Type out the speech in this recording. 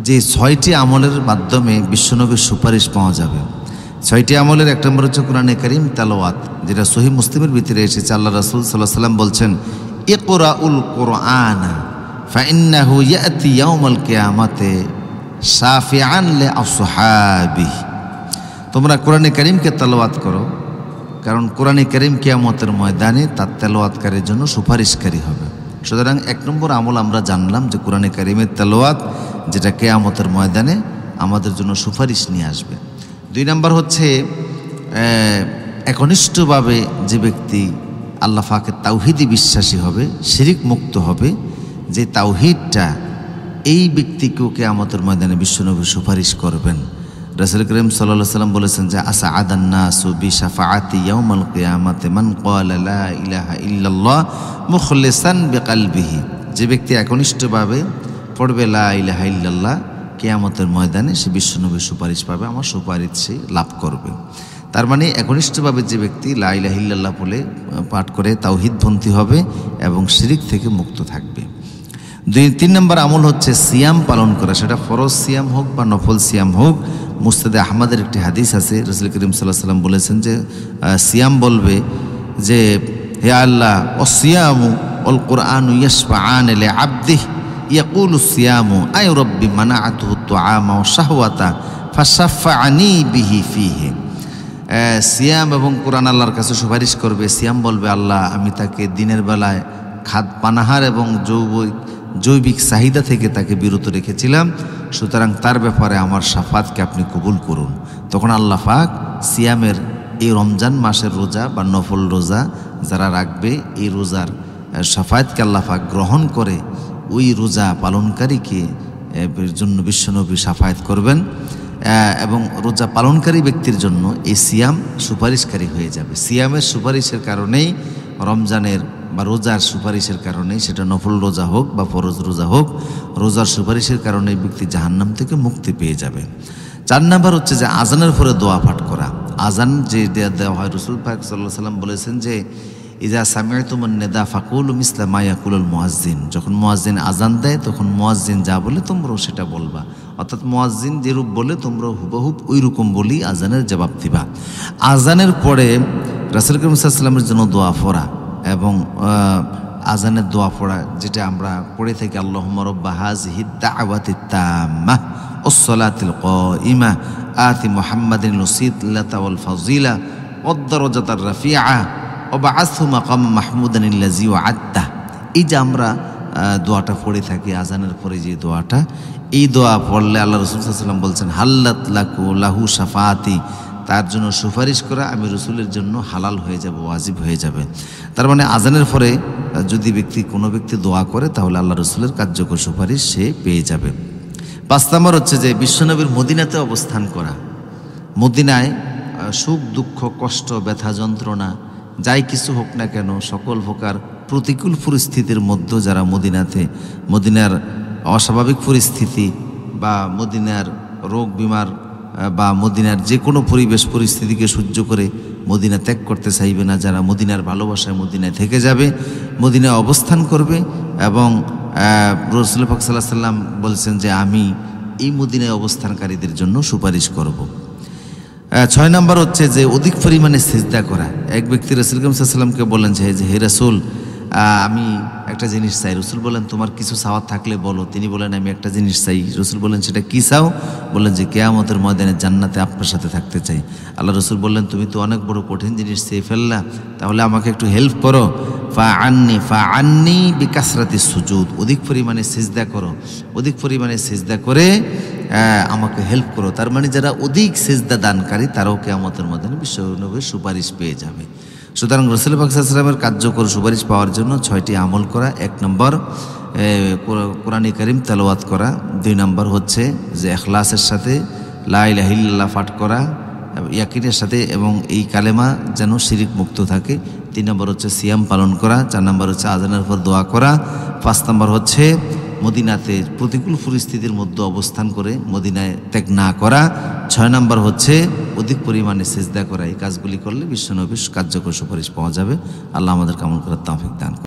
যে 6টি আমলের মাধ্যমে বিশ্বনবীর সুপারিশ পাওয়া যাবে। 6টি আমলের এক নম্বর হচ্ছে কোরআনে কারীম তেলাওয়াত, যেটা সহিহ মুসলিমের ভিতরে এসেছে। আল্লাহ রাসূল সাল্লাল্লাহু আলাইহি ওয়াসাল্লাম বলছেন, ইকরাউল কুরআনা ফাইন্নাহু ইয়াতি ইয়াউমাল কিয়ামাতি শাফিআন লিআসহাবিহি। তোমরা কোরআনে কারীমকে তেলাওয়াত করো, কারণ কোরআনে কারীম কিয়ামতের ময়দানে তার তেলাওয়াতকারীর জন্য সুপারিশকারী হবে। সুতরাং এক নম্বর আমল আমরা জানলাম যে কোরআনে কারীমের তেলাওয়াত, যেটা কিয়ামতের ময়দানে আমাদের জন্য সুপারিশ নিয়ে আসবে। 2 নম্বর হচ্ছে একনিষ্ঠভাবে যে ব্যক্তি আল্লাহ পাকের তাওহীদে বিশ্বাসী হবে, শিরিক মুক্ত হবে, যে তাওহীদটা এই ব্যক্তিকেও কিয়ামতের ময়দানে বিশ্বনবী সুপারিশ করবেন। রাসূল করিম সাল্লাল্লাহু আলাইহি ওয়াসাল্লাম বলেছেন যে আসআদান নাসু বিশাফাআতি ইয়াউমাল কিয়ামাতি মান ক্বালা লা ইলাহা ইল্লাল্লাহ মুখলিসান বিকলবিহি। যে ব্যক্তি একনিষ্ঠভাবে পড়বে লা ইলাহা ইল্লাল্লাহ, কিয়ামতের ময়দানে সে বিশ্বনবীর সুপারিশ পাবে, আমার সুপারিশ সে লাভ করবে। তার মানে একনিষ্ঠভাবে যে ব্যক্তি লা ইলাহা ইল্লাল্লাহ বলে পাঠ করে তাওহীদপন্থী হবে এবং শিরিক থেকে মুক্ত থাকবে। 3 নম্বর আমল হচ্ছে সিয়াম পালন করা, সেটা ফরজ সিয়াম হোক বা নফল সিয়াম হোক। মুসনাদে আহমদের একটি হাদিস আছে, রাসূল করিম সাল্লাল্লাহু আলাইহি ওয়াসাল্লাম বলেছেন যে সিয়াম বলবে যে হে আল্লাহ, ওয়াসিয়ামু ওয়াল কুরআনু ইয়াশফাআন লিআবদিহি ইয়াকুলু সিয়ামু আয় রব্বি মানাআতুহু তুআমা ওয়া শাহওয়াতা ফাশাফা'নি বিহি ফিহি। সিয়াম এবং কোরআন আল্লাহর কাছে সুপারিশ করবে। সিয়াম বলবে, আল্লাহ আমি তাকে দিনের বেলায় পানাহার এবং জৈবিক চাহিদা থেকে তাকে বিরত রেখেছিলাম, সুতরাং তার ব্যাপারে আমার শাফাতকে আপনি কবুল করুন। তখন আল্লাহ পাক সিয়ামের এই রমজান মাসের রোজা বা নফল রোজা যারা রাখবে, এই রোজার শাফাতকে আল্লাহ পাক গ্রহণ করে ওই রোজা পালনকারীকে জন্য বিশ্বনবী শাফায়াত করবেন এবং রোজা পালনকারী ব্যক্তির জন্য এই সিয়াম সুপারিশকারী হয়ে যাবে। সিয়ামের সুপারিশের কারণেই, রমজানের বা রোজার সুপারিশের কারণে, সেটা নফল রোজা হোক বা ফরজ রোজা হোক, রোজার সুপারিশের কারণে ব্যক্তি জাহান্নাম থেকে মুক্তি পেয়ে যাবে। 4 নম্বর হচ্ছে যে আজানের পরে দোয়া পাঠ করা। আজান যে দেওয়া হয়, রাসূল পাক সাল্লাল্লাহু আলাইহি ওয়াসাল্লাম বলেছেন যে ইজা সামি'তুমুন নিদা ফাকুলু মিসলা মা ইয়াকুলুল মুয়াজ্জিন। যখন মুয়াজ্জিন আজান দেয় তখন মুয়াজ্জিন যা বলে তোমরাও সেটা বলবা, অর্থাৎ মুয়াজ্জিন যেরূপ বলে তোমরা হুবহুব ওই রকম বলি আজানের জবাব দিবা। আজানের পরে রাসূল করিম সাল্লাল্লাহু আলাইহি ওয়াসাল্লামের জন্য দোয়া পড়া এবং আজানের দোয়া পড়া, যেটা আমরা পড়ে থাকি, আল্লাহুম্মা রাব্বা হাযিহিদ দা'ওয়াতিত তাম্মাহ ওয়াস সালাতিল কাইমা আতি মুহাম্মাদিল ওয়াসিলাতা ওয়াল ফাযিলা ওয়াদ দারাজাতার রাফিআ ওয়াবআসহু মাকামান মাহমুদান আল্লাযী ওয়া'আদতা। এই যে আমরা দোয়াটা পড়ে থাকি আজানের পরে, যে দোয়াটা, এই দোয়া পড়লে আল্লাহ রাসূল সাল্লাল্লাহু আলাইহি ওয়াসাল্লাম বলছেন হাল্লাত লাহু শাফাআতি, তার জন্য সুপারিশ করা আমি রসুলের জন্য হালাল হয়ে যাব, ওয়াজিব হয়ে যাবে। তার মানে আজানের পরে যদি কোনো ব্যক্তি দোয়া করে তাহলে আল্লাহ রসুলের কার্যকর সুপারিশ সে পেয়ে যাবে। 5 নম্বর হচ্ছে যে বিশ্বনবীর মদিনাতে অবস্থান করা। মদিনায় সুখ দুঃখ কষ্ট ব্যথা যন্ত্রণা যাই কিছু হোক না কেন, সকল প্রকার প্রতিকূল পরিস্থিতির মধ্যে যারা মদিনার অস্বাভাবিক পরিস্থিতি বা মদিনার রোগ বিমার বা মদিনার যে কোনো পরিবেশ পরিস্থিতিকে সহ্য করে মদিনা ত্যাগ করতে চাইবে না, যারা মদিনার ভালোবাসায় মদিনায় থেকে যাবে, মদিনায় অবস্থান করবে। এবং রাসূল পাক সাল্লাল্লাহু আলাইহি ওয়াসাল্লাম বলছেন যে আমি এই মদিনায় অবস্থানকারীদের জন্য সুপারিশ করব। 6 নম্বর হচ্ছে যে অধিক পরিমাণে সিজদা করা। এক ব্যক্তি রাসূল সাল্লাল্লাহু আলাইহি ওয়াসাল্লামকে বলেন যে হে রাসূল, আমি একটা জিনিস চাই। রসুল বলেন তোমার কিছু চাওয়ার থাকলে বলো। তিনি বলেন আমি একটা জিনিস চাই। রসুল বলেন সেটা কি চাও? বললেন যে কিয়ামতের ময়দানে জান্নাতে আপনার সাথে থাকতে চাই। আল্লাহ রসুল বললেন তুমি তো অনেক বড় কঠিন জিনিস চেয়ে ফেললা, তাহলে আমাকে একটু হেল্প করো। ফা আন্নি বিকাসরাতি সুজুদ, অধিক পরিমাণে সিজদা করো, অধিক পরিমাণে সিজদা করে আমাকে হেল্প করো। তার মানে যারা অধিক সিজদা দানকারী তারাও কিয়ামতের ময়দানে বিশ্বনবীর সুপারিশ পেয়ে যাবে। সুতরাং রাসূল পাক সাল্লাল্লাহু আলাইহি ওয়াসাল্লামের কার্যকর সুপারিশ পাওয়ার জন্য 6টি আমল করা। 1 নম্বর কোরআনে কারীম তেলাওয়াত করা। 2 নম্বর হচ্ছে যে ইখলাসের সাথে লা ইলাহা ইল্লাল্লাহ পাঠ করা ইয়াকিনের সাথে, এবং এই কালেমা যেন শিরিক মুক্ত থাকে। 3 নম্বর হচ্ছে সিয়াম পালন করা। 4 নম্বর হচ্ছে আজানের পর দোয়া করা। 5 নম্বর হচ্ছে মদিনাতে প্রতিকূল পরিস্থিতির মধ্যে অবস্থান করে মদিনায় ত্যাগ না করা। 6 নম্বর হচ্ছে অধিক পরিমাণে সিজদা করা। এই কাজগুলি করলে বিশ্বনবীর কার্যকর সুপারিশ পাওয়া যাবে। আল্লাহ আমাদের আমল করার তৌফিক দান করুন।